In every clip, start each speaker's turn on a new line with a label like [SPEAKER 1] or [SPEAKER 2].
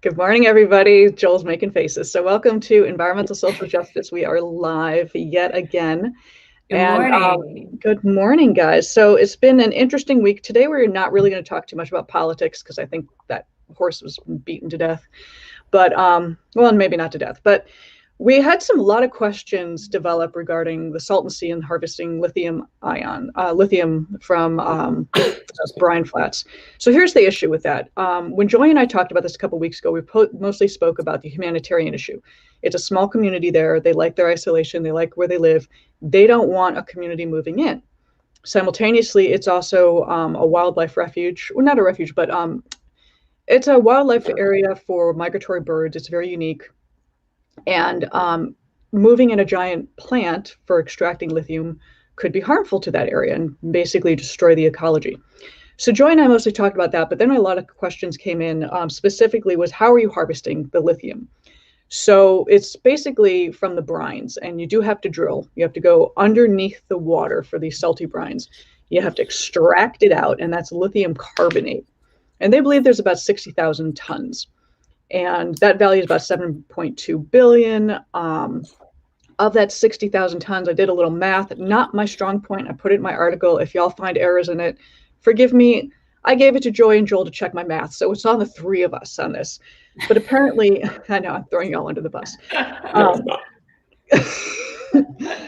[SPEAKER 1] Good morning, everybody. Joel's making faces. So welcome to Environmental Social Justice. We are live yet again.
[SPEAKER 2] Good morning.
[SPEAKER 1] Good morning, guys. So it's been an interesting week. Today, we're not really going to talk too much about politics because I think that horse was beaten to death. But, well, maybe not to death. But we had a lot of questions develop regarding the Salton Sea and harvesting lithium from brine flats. So here's the issue with that. When Joy and I talked about this a couple of weeks ago, we mostly spoke about the humanitarian issue. It's a small community there. They like their isolation. They like where they live. They don't want a community moving in. Simultaneously, it's also a wildlife refuge. Well, not a refuge, but it's a wildlife area for migratory birds. It's very unique. And moving in a giant plant for extracting lithium could be harmful to that area and basically destroy the ecology. So Joy and I mostly talked about that, but then a lot of questions came in, specifically was how are you harvesting the lithium? So it's basically from the brines, and you do have to drill. You have to go underneath the water for these salty brines. You have to extract it out, and that's lithium carbonate. And they believe there's about 60,000 tons. And that value is about 7.2 billion. Of that 60,000 tons, I did a little math, not my strong point. I put it in my article. If y'all find errors in it, forgive me. I gave it to Joy and Joel to check my math. So it's on the three of us on this. But apparently, I know I'm throwing y'all under the bus.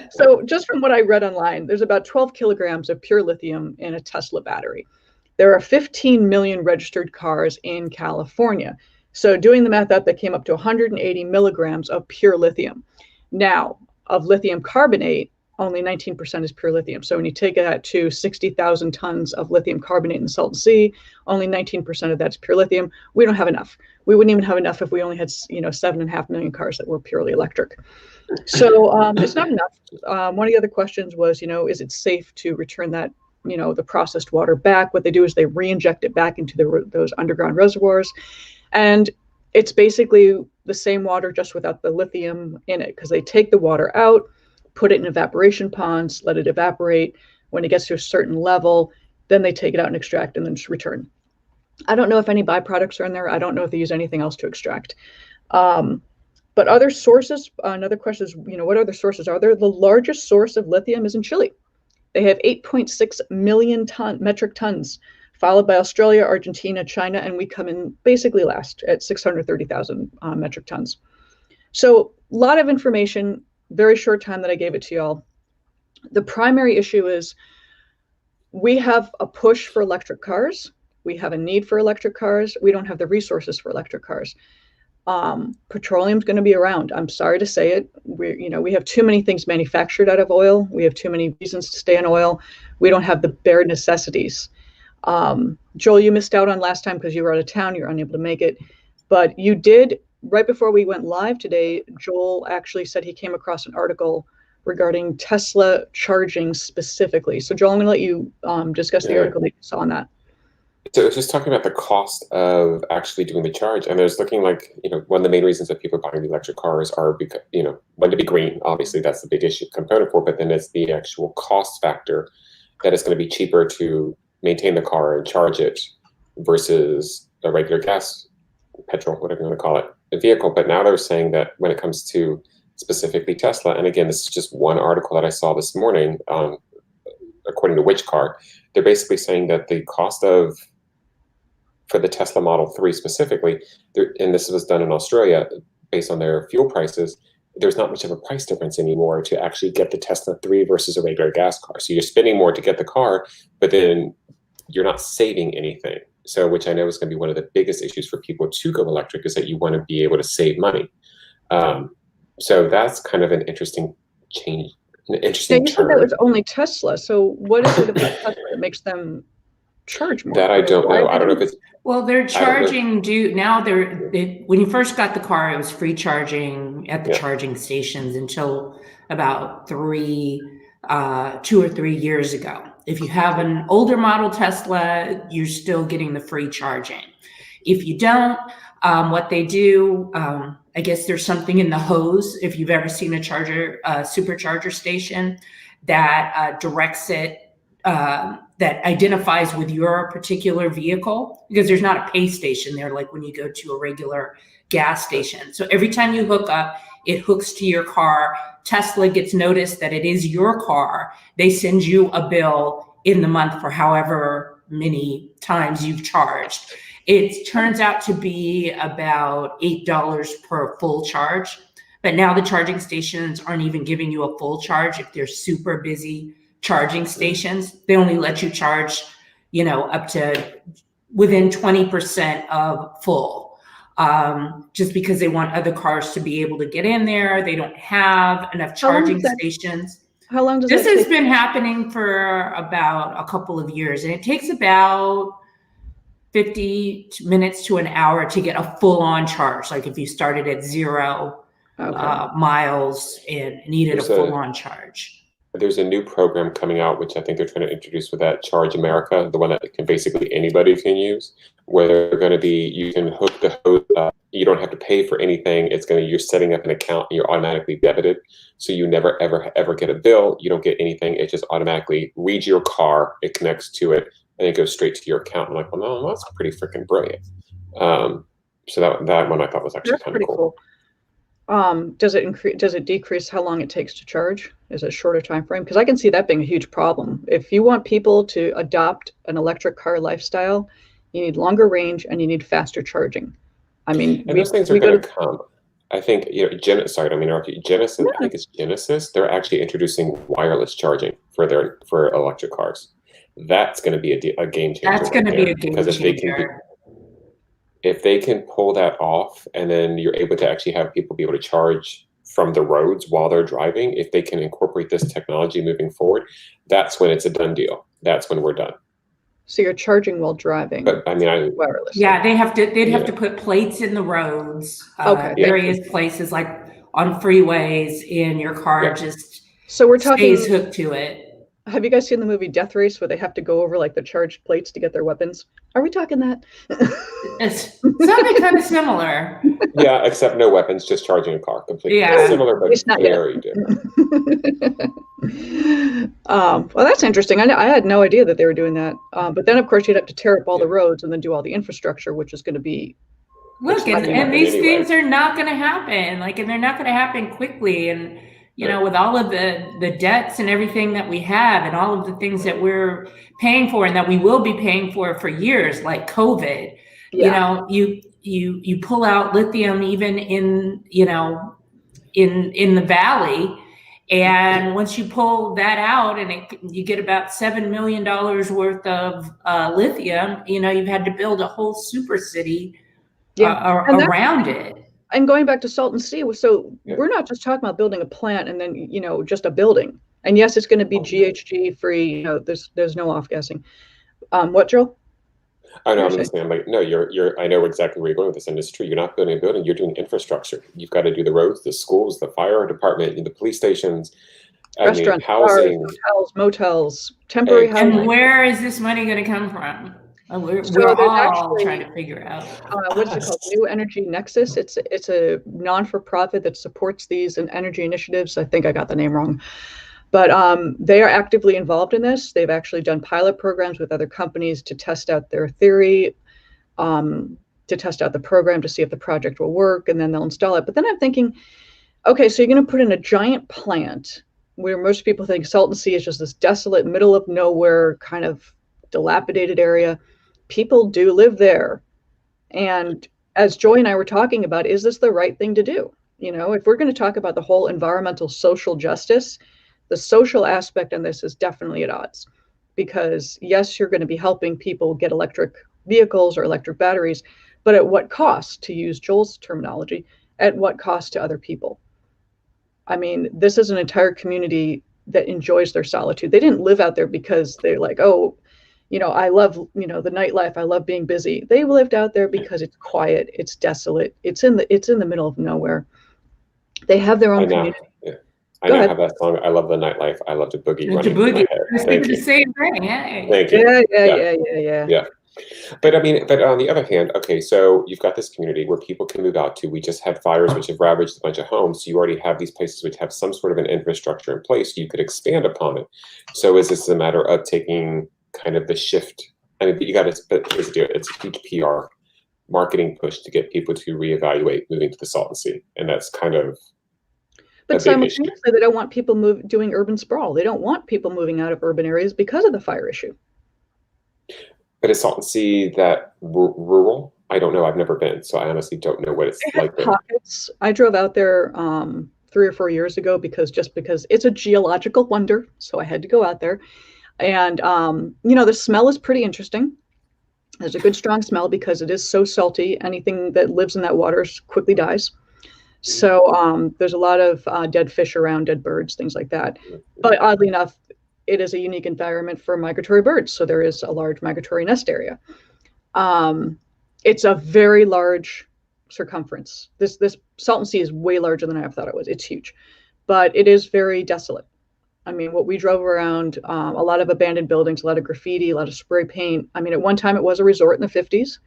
[SPEAKER 1] So just from what I read online, there's about 12 kilograms of pure lithium in a Tesla battery. There are 15 million registered cars in California. So doing the math up, that came up to 180 milligrams of pure lithium. Now, of lithium carbonate, only 19% is pure lithium. So when you take that to 60,000 tons of lithium carbonate in the Salton Sea, only 19% of that's pure lithium. We don't have enough. We wouldn't even have enough if we only had, 7.5 million cars that were purely electric. So it's not enough. One of the other questions was, is it safe to return that, the processed water back? What they do is they re-inject it back into those underground reservoirs. And it's basically the same water, just without the lithium in it, because they take the water out, put it in evaporation ponds, let it evaporate. When it gets to a certain level, then they take it out and extract and then just return. I don't know if any byproducts are in there. I don't know if they use anything else to extract. But other sources, another question is, what other sources are there? The largest source of lithium is in Chile. They have 8.6 million metric tons, followed by Australia, Argentina, China, and we come in basically last at 630,000 metric tons. So a lot of information, very short time that I gave it to y'all. The primary issue is we have a push for electric cars. We have a need for electric cars. We don't have the resources for electric cars. Petroleum's going to be around. I'm sorry to say it. We have too many things manufactured out of oil. We have too many reasons to stay on oil. We don't have the bare necessities. Joel, you missed out on last time because you were out of town. You're unable to make it. But you did, right before we went live today, Joel actually said he came across an article regarding Tesla charging specifically. So Joel, I'm going to let you discuss the article that you saw on that.
[SPEAKER 3] So it's just talking about the cost of actually doing the charge. And there's looking like, one of the main reasons that people are buying the electric cars are because, one, to be green. Obviously, that's the big issue component for, but then it's the actual cost factor that it's going to be cheaper to maintain the car and charge it versus a regular gas, petrol, whatever you want to call it, a vehicle. But now they're saying that when it comes to specifically Tesla, and again, this is just one article that I saw this morning, according to Which Car, they're basically saying that the cost for the Tesla Model 3 specifically, and this was done in Australia based on their fuel prices, there's not much of a price difference anymore to actually get the Tesla 3 versus a regular gas car. So you're spending more to get the car, but then you're not saving anything. So, which I know is going to be one of the biggest issues for people to go electric, is that you want to be able to save money. So that's kind of an interesting change. You said
[SPEAKER 1] that was only Tesla. So what is it about Tesla that makes them charge more?
[SPEAKER 3] That I don't know. I don't know if it's...
[SPEAKER 2] Well, they're charging now. When you first got the car, it was free charging at the charging stations until about 2 or 3 years ago. If you have an older model Tesla, you're still getting the free charging. If you don't, what they do, I guess there's something in the hose. If you've ever seen a supercharger station that directs it, that identifies with your particular vehicle, because there's not a pay station there like when you go to a regular gas station. So every time you hook up, it hooks to your car. Tesla gets notice that it is your car. They send you a bill in the month for however many times you've charged. It turns out to be about $8 per full charge. But now the charging stations aren't even giving you a full charge if they're super busy charging stations. They only let you charge, up to within 20% of full, just because they want other cars to be able to get in there. They don't have enough charging stations.
[SPEAKER 1] How long does
[SPEAKER 2] this
[SPEAKER 1] that
[SPEAKER 2] has
[SPEAKER 1] take?
[SPEAKER 2] been happening for about a couple of years, and it takes about 50 minutes to an hour to get a full-on charge. Like if you started at 0 miles and needed a full-on charge.
[SPEAKER 3] There's a new program coming out, which I think they're trying to introduce with that Charge America, the one that can basically anybody can use, where they're going to be, you can hook the hose up. You don't have to pay for anything. You're setting up an account and you're automatically debited. So you never, ever get a bill. You don't get anything. It just automatically reads your car. It connects to it and it goes straight to your account. I'm like, well, no, that's pretty freaking brilliant. So that one I thought was actually kind of cool.
[SPEAKER 1] Does it decrease how long it takes to charge? Is it a shorter time frame? Because I can see that being a huge problem. If you want people to adopt an electric car lifestyle, you need longer range and you need faster charging. I mean,
[SPEAKER 3] and those things are going to come. I think, sorry, I don't mean to interrupt you. Genesis, I think it's Genesis. They're actually introducing wireless charging for electric cars. That's going to be a game changer.
[SPEAKER 2] That's going to be a game changer.
[SPEAKER 3] If they can pull that off, and then you're able to actually have people be able to charge from the roads while they're driving, if they can incorporate this technology moving forward, that's when it's a done deal. That's when we're done.
[SPEAKER 1] So you're charging while driving.
[SPEAKER 3] But I mean,
[SPEAKER 1] wireless.
[SPEAKER 2] Yeah, they'd have to put plates in the roads, various places like on freeways, in your car just
[SPEAKER 1] so we're talking
[SPEAKER 2] stays hooked to it.
[SPEAKER 1] Have you guys seen the movie Death Race where they have to go over like the charged plates to get their weapons? Are we talking that?
[SPEAKER 2] It's something kind of similar.
[SPEAKER 3] Yeah, except no weapons, just charging a car. Completely similar, but very different.
[SPEAKER 1] Well, that's interesting. I had no idea that they were doing that. But then, of course, you'd have to tear up all the roads and then do all the infrastructure, which is going to be.
[SPEAKER 2] Look, and these things are not going to happen. And they're not going to happen quickly. And with all of the debts and everything that we have and all of the things that we're paying for and that we will be paying for years, like COVID, you pull out lithium even in the valley. And once you pull that out and you get about $7 million worth of lithium, you've had to build a whole super city around it.
[SPEAKER 1] And going back to Salton Sea, so we're not just talking about building a plant and then, just a building. And yes, it's going to be GHG free. There's no off gassing. What, Joel?
[SPEAKER 3] I know. I'm listening. I'm like, no, I know exactly where you're going with this, and it's true. You're not building a building. You're doing infrastructure. You've got to do the roads, the schools, the fire department, the police stations,
[SPEAKER 1] restaurants,
[SPEAKER 3] housing,
[SPEAKER 1] bars, hotels, motels, temporary housing.
[SPEAKER 2] And where is this money going to come from? We're all trying to figure out.
[SPEAKER 1] What is it called? New Energy Nexus. It's a non-for-profit that supports these and energy initiatives. I think I got the name wrong. But they are actively involved in this. They've actually done pilot programs with other companies to test out their theory, to test out the program to see if the project will work, and then they'll install it. But then I'm thinking, okay, so you're going to put in a giant plant where most people think Salton Sea is just this desolate, middle of nowhere, kind of dilapidated area. People do live there. And as Joy and I were talking about, is this the right thing to do? If we're going to talk about the whole environmental social justice, the social aspect in this is definitely at odds, because yes, you're going to be helping people get electric vehicles or electric batteries, but at what cost, to use Joel's terminology, at what cost to other people? I mean, this is an entire community that enjoys their solitude. They didn't live out there because they're like, oh, I love, the nightlife. I love being busy. They lived out there because it's quiet. It's desolate. It's in the middle of nowhere. They have their own community.
[SPEAKER 3] I know how that song. I love the nightlife. I love to boogie. Running through my head. Thank you.
[SPEAKER 2] The same thing. Hey.
[SPEAKER 3] Thank you.
[SPEAKER 1] Yeah.
[SPEAKER 3] But on the other hand, okay, so you've got this community where people can move out to. We just had fires which have ravaged a bunch of homes. So you already have these places which have some sort of an infrastructure in place. You could expand upon it. So is this a matter of taking kind of the shift. I mean, you got to, it's a huge PR marketing push to get people to reevaluate moving to the Salton Sea. And that's kind of
[SPEAKER 1] But simultaneously, they don't want people doing urban sprawl. They don't want people moving out of urban areas because of the fire issue.
[SPEAKER 3] But is Salton Sea that rural? I don't know. I've never been, so I honestly don't know what it's like.
[SPEAKER 1] Pockets. I drove out there 3 or 4 years ago because it's a geological wonder, so I had to go out there. And the smell is pretty interesting. There's a good strong smell because it is so salty. Anything that lives in that water quickly dies. So there's a lot of dead fish around, dead birds, things like that. But oddly enough, it is a unique environment for migratory birds. So there is a large migratory nest area. It's a very large circumference. This Salton Sea is way larger than I thought it was. It's huge, but it is very desolate. I mean, what we drove around, a lot of abandoned buildings, a lot of graffiti, a lot of spray paint. I mean, at one time it was a resort in the 50s.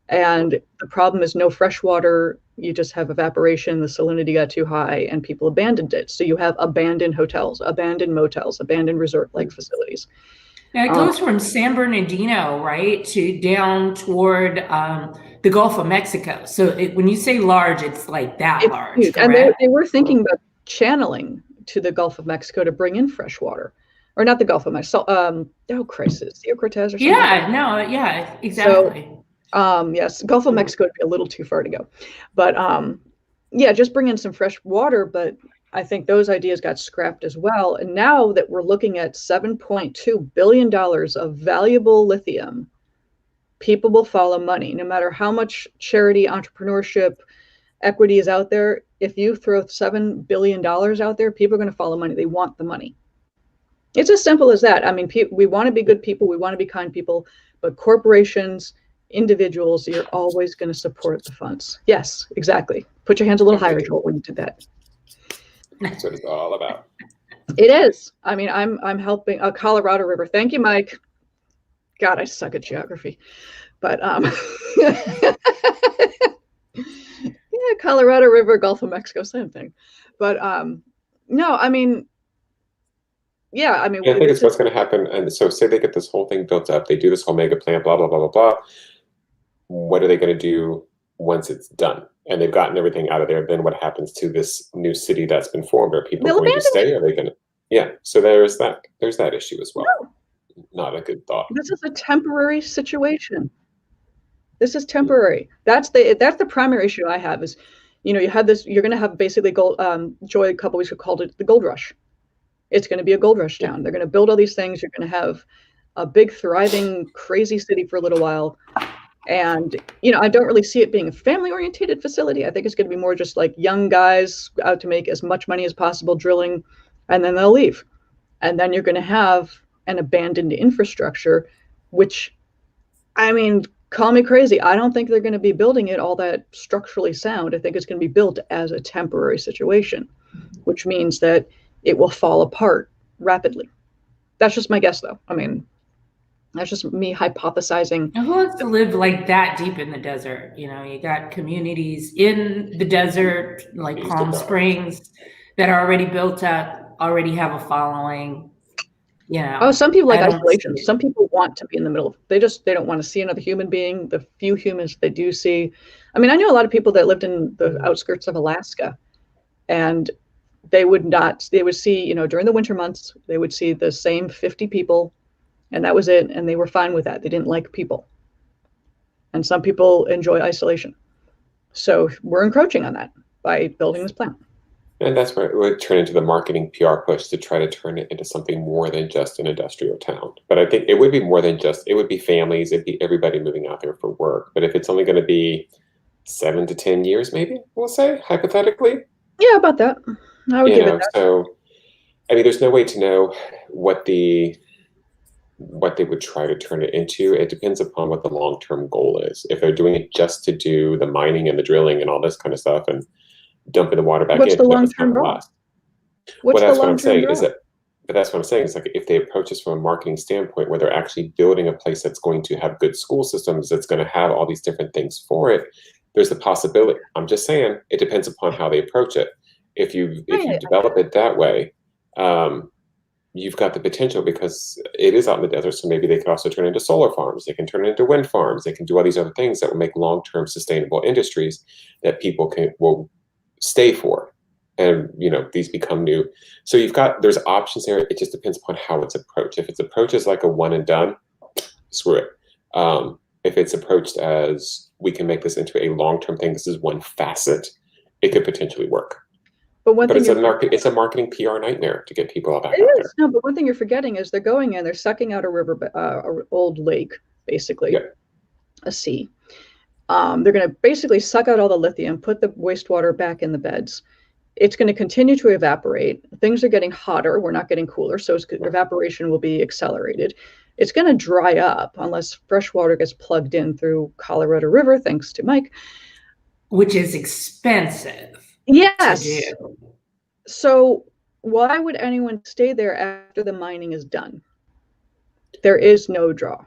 [SPEAKER 1] And the problem is no fresh water. You just have evaporation. The salinity got too high and people abandoned it. So you have abandoned hotels, abandoned motels, abandoned resort-like facilities.
[SPEAKER 2] Now it goes from San Bernardino, right, to down toward the Gulf of Mexico. So when you say large, it's like that large,
[SPEAKER 1] huge.
[SPEAKER 2] correct?
[SPEAKER 1] And they were thinking about channeling to the Gulf of Mexico to bring in fresh water. Or not the Gulf of Mexico, crisis, Rio Cortez or something.
[SPEAKER 2] Yeah, no, yeah, exactly.
[SPEAKER 1] So, yes, Gulf of Mexico would be a little too far to go. But just bring in some fresh water. But I think those ideas got scrapped as well. And now that we're looking at $7.2 billion of valuable lithium, people will follow money. No matter how much charity, entrepreneurship, equity is out there, if you throw $7 billion out there, people are going to follow money. They want the money. It's as simple as that. I mean, we want to be good people. We want to be kind people. But corporations, individuals, you're always going to support the funds. Yes, exactly. Put your hands a little higher, Joel, when you did that.
[SPEAKER 3] That's what it's all about.
[SPEAKER 1] It is. I mean, I'm helping Colorado River. Thank you, Mike. God, I suck at geography. But yeah, Colorado River, Gulf of Mexico, same thing. But no, I mean, yeah, I mean,
[SPEAKER 3] I think it's what's going to happen. And so say they get this whole thing built up, they do this whole mega plant, blah, blah, blah, blah, blah. What are they going to do once it's done? And they've gotten everything out of there. Then what happens to this new city that's been formed? Are people going to stay? Are they going to? Yeah. So there's that issue as well. No. Not a good thought.
[SPEAKER 1] This is a temporary situation. This is temporary. That's the primary issue I have is, you have this, you're going to have basically gold, Joy a couple weeks ago called it the gold rush. It's going to be a gold rush town. They're going to build all these things. You're going to have a big, thriving, crazy city for a little while. And, I don't really see it being a family-oriented facility. I think it's going to be more just like young guys out to make as much money as possible drilling, and then they'll leave. And then you're going to have an abandoned infrastructure, which, I mean, call me crazy. I don't think they're going to be building it all that structurally sound. I think it's going to be built as a temporary situation, which means that it will fall apart rapidly. That's just my guess, though. I mean, that's just me hypothesizing.
[SPEAKER 2] And who wants to live like that deep in the desert? You got communities in the desert, like Palm Springs, that are already built up, already have a following.
[SPEAKER 1] Some people like isolation. Some people want to be in the middle. They don't want to see another human being. The few humans they do see. I mean, I know a lot of people that lived in the outskirts of Alaska, and they would see, during the winter months, they would see the same 50 people, and that was it. And they were fine with that. They didn't like people. And some people enjoy isolation. So we're encroaching on that by building this plant.
[SPEAKER 3] And that's where it would turn into the marketing PR push to try to turn it into something more than just an industrial town. But I think it would be more than it would be families, it'd be everybody moving out there for work. But if it's only going to be 7 to 10 years, maybe, we'll say, hypothetically.
[SPEAKER 1] Yeah, about that. I would give it that.
[SPEAKER 3] So, I mean, there's no way to know what they would try to turn it into. It depends upon what the long-term goal is. If they're doing it just to do the mining and the drilling and all this kind of stuff and dumping the water back in.
[SPEAKER 1] What's the long-term goal?
[SPEAKER 3] Well, that's what I'm saying is that, but that's what I'm saying is like if they approach this from a marketing standpoint where they're actually building a place that's going to have good school systems, that's going to have all these different things for it, there's a possibility. I'm just saying it depends upon how they approach it. If you develop it that way, you've got the potential because it is out in the desert. So maybe they could also turn into solar farms. They can turn it into wind farms. They can do all these other things that will make long-term sustainable industries that people will stay for. And, these become new. So there's options there. It just depends upon how it's approached. If it's approached as like a one and done, screw it. If it's approached as we can make this into a long-term thing, this is one facet, it could potentially work. But it's a marketing PR nightmare to get people back out there.
[SPEAKER 1] No, but one thing you're forgetting is they're going in, they're sucking out a river, an old lake, basically, a sea. They're going to basically suck out all the lithium, put the wastewater back in the beds. It's going to continue to evaporate. Things are getting hotter. We're not getting cooler, so evaporation will be accelerated. It's going to dry up unless fresh water gets plugged in through Colorado River, thanks to Mike.
[SPEAKER 2] Which is expensive.
[SPEAKER 1] Yes. So why would anyone stay there after the mining is done? There is no draw.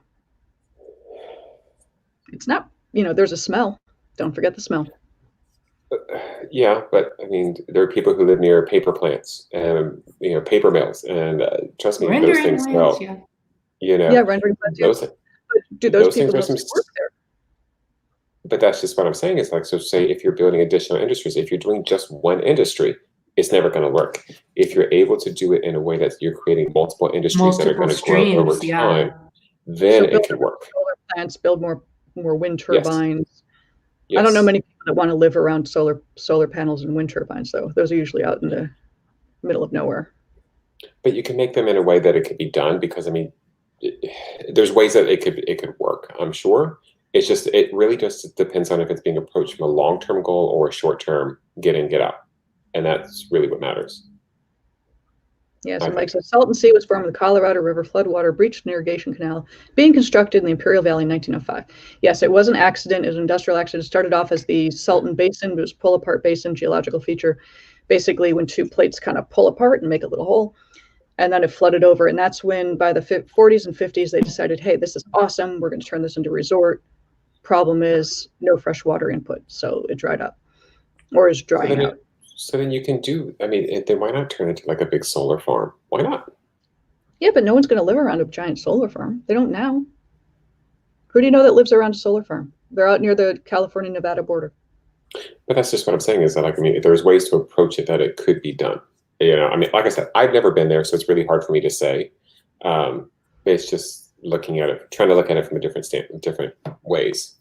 [SPEAKER 1] It's not, there's a smell. Don't forget the smell.
[SPEAKER 3] Yeah, but I mean, there are people who live near paper plants and paper mills, and trust me, those things smell.
[SPEAKER 1] Rendering plants. But do those people work there?
[SPEAKER 3] But that's just what I'm saying. Is like, so say if you're building additional industries, if you're doing just one industry, it's never going to work. If you're able to do it in a way that you're creating multiple industries that are going to grow over time, then it can work.
[SPEAKER 1] Solar plants, build more wind turbines.
[SPEAKER 3] Yes.
[SPEAKER 1] I don't know many people that want to live around solar panels and wind turbines, though. Those are usually out in the middle of nowhere.
[SPEAKER 3] But you can make them in a way that it could be done, because I mean, there's ways that it could work, I'm sure. It really just depends on if it's being approached from a long-term goal or a short-term get in, get out. And that's really what matters.
[SPEAKER 1] Yes, and Mike says, Salton Sea was formed with the Colorado River floodwater breached an irrigation canal being constructed in the Imperial Valley in 1905. Yes, it was an accident. It was an industrial accident. It started off as the Salton Basin. It was pull-apart basin, geological feature. Basically, when two plates kind of pull apart and make a little hole. And then it flooded over. And that's when, by the 40s and 50s, they decided, hey, this is awesome. We're going to turn this into a resort. Problem is, no fresh water input. So it dried up, or is drying out.
[SPEAKER 3] So then you can then why not turn it into like a big solar farm? Why not?
[SPEAKER 1] Yeah, but no one's going to live around a giant solar farm. They don't now. Who do you know that lives around a solar farm? They're out near the California-Nevada border.
[SPEAKER 3] But that's just what I'm saying is that, there's ways to approach it that it could be done. Like I said, I've never been there, so it's really hard for me to say. It's just trying to look at it from a different ways.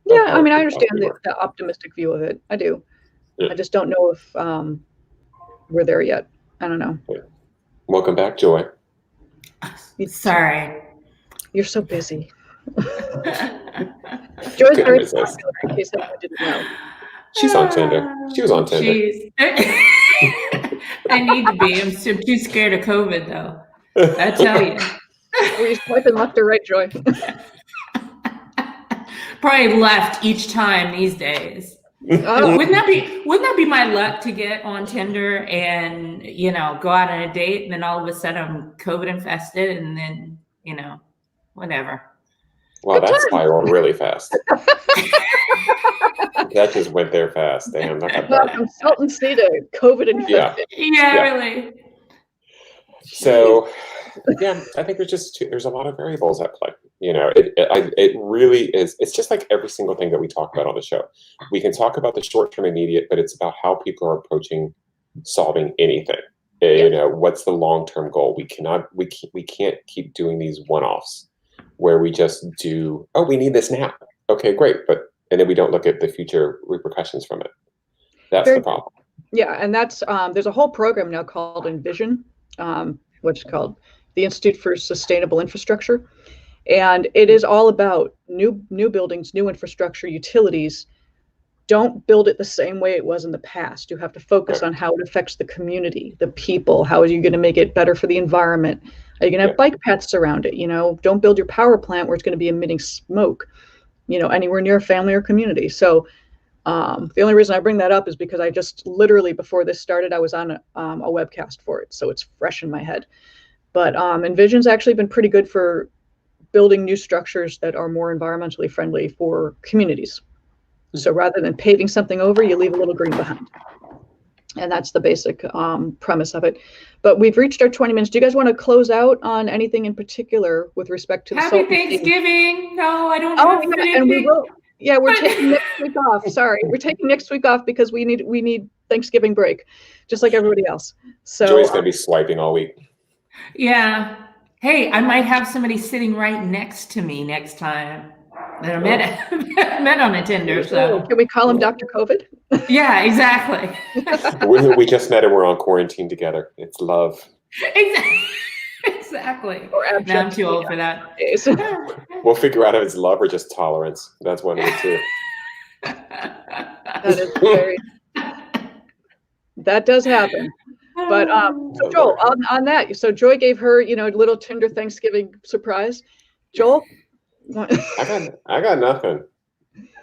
[SPEAKER 1] Yeah, I understand the optimistic view of it. I do. Yeah. I just don't know if we're there yet. I don't know.
[SPEAKER 3] Yeah. Welcome back, Joy.
[SPEAKER 2] Sorry.
[SPEAKER 1] You're so busy. Joy's very popular, in case anyone didn't know.
[SPEAKER 3] She's on Tinder. She was on Tinder.
[SPEAKER 2] I need to be. I'm too scared of COVID, though. I tell you.
[SPEAKER 1] Were you swiping left or right, Joy?
[SPEAKER 2] Probably left each time these days. Oh. Wouldn't that be my luck to get on Tinder and go out on a date, and then all of a sudden I'm COVID infested, and then whatever.
[SPEAKER 3] Wow, that spiraled really fast. That just went there fast. Damn, that got dark.
[SPEAKER 1] From Salton Sea to COVID infested.
[SPEAKER 2] Yeah, really.
[SPEAKER 3] So, yeah, I think there's a lot of variables at play. It really is. It's just like every single thing that we talk about on the show. We can talk about the short-term immediate, but it's about how people are approaching solving anything. What's the long-term goal? We can't keep doing these one-offs where we just do, oh, we need this now. Okay, great. And then we don't look at the future repercussions from it. That's the problem.
[SPEAKER 1] Yeah. And that's, there's a whole program now called Envision, which is called the Institute for Sustainable Infrastructure. And it is all about new buildings, new infrastructure, utilities. Don't build it the same way it was in the past. You have to focus on how it affects the community, the people. How are you going to make it better for the environment? Are you going to have bike paths around it? Don't build your power plant where it's going to be emitting smoke, anywhere near a family or community. So the only reason I bring that up is because I just literally, before this started, I was on a webcast for it. So it's fresh in my head. But Envision's actually been pretty good for building new structures that are more environmentally friendly for communities. So rather than paving something over, you leave a little green behind. And that's the basic premise of it. But we've reached our 20 minutes. Do you guys want to close out on anything in particular with respect to the
[SPEAKER 2] Happy
[SPEAKER 1] Salton Sea?
[SPEAKER 2] Thanksgiving. No, I don't
[SPEAKER 1] Oh,
[SPEAKER 2] have
[SPEAKER 1] yeah,
[SPEAKER 2] anything.
[SPEAKER 1] and we will. Yeah, we're taking next week off. Sorry, we're taking next week off because we need Thanksgiving break, just like everybody else. So
[SPEAKER 3] Joy's gonna be swiping all week.
[SPEAKER 2] Yeah. Hey, I might have somebody sitting right next to me next time that I met on a Tinder. So
[SPEAKER 1] can we call him Dr. COVID?
[SPEAKER 2] yeah, exactly.
[SPEAKER 3] We just met and we're on quarantine together. It's love.
[SPEAKER 2] Exactly.
[SPEAKER 1] Or
[SPEAKER 2] Now I'm too old for that.
[SPEAKER 3] We'll figure out if it's love or just tolerance. That's one of the two.
[SPEAKER 1] That is very. That does happen. But so Joel, on that, so Joy gave her, a little Tinder Thanksgiving surprise. Joel,
[SPEAKER 3] I got nothing.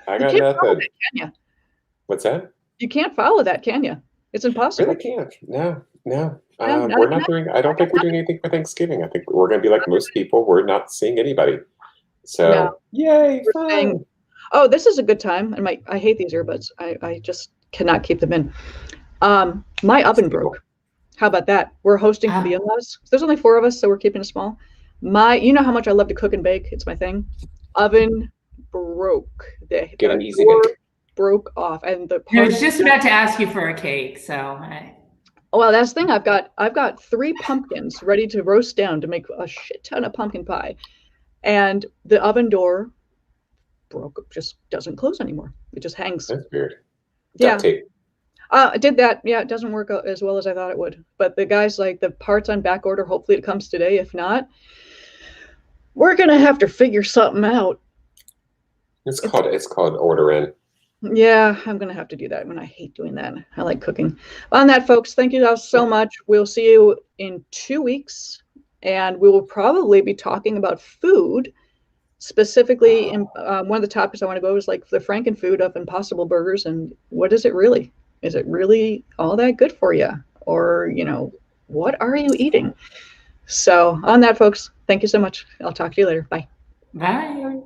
[SPEAKER 3] I got
[SPEAKER 1] can't follow
[SPEAKER 3] nothing.
[SPEAKER 1] that, can you?
[SPEAKER 3] What's that?
[SPEAKER 1] You can't follow that, can you? It's impossible.
[SPEAKER 3] Really can't. No.
[SPEAKER 1] No,
[SPEAKER 3] We're not doing. I don't think we're doing anything for Thanksgiving. I think we're going to be like most people. We're not seeing anybody. So
[SPEAKER 1] No.
[SPEAKER 3] yay!
[SPEAKER 1] We're saying, oh, this is a good time. And I hate these earbuds. I just cannot keep them in. My oven broke. How about that? We're hosting for the in-laws. There's only 4 of us, so we're keeping it small. You know how much I love to cook and bake. It's my thing. Oven broke.
[SPEAKER 3] Get an easy bake.
[SPEAKER 1] Broke off, and the
[SPEAKER 2] I was just about to ask you for a cake. So.
[SPEAKER 1] Well, that's the thing. I've got 3 pumpkins ready to roast down to make a shit ton of pumpkin pie, and the oven door broke. Just doesn't close anymore. It just hangs.
[SPEAKER 3] That's weird.
[SPEAKER 1] Yeah.
[SPEAKER 3] Duct tape.
[SPEAKER 1] I did that. Yeah, it doesn't work as well as I thought it would. But the guy's like, the part's on back order. Hopefully it comes today. If not, we're gonna have to figure something out.
[SPEAKER 3] It's called order in.
[SPEAKER 1] Yeah, I'm gonna have to do that. When I hate doing that. I like cooking. On that, folks, thank you guys so much. We'll see you in 2 weeks, and we will probably be talking about food. Specifically, in one of the topics I want to go is like the Frankenfood of Impossible Burgers, and what is it really? Is it really all that good for you? Or, what are you eating? So on that, folks, thank you so much. I'll talk to you later. Bye.
[SPEAKER 2] Bye.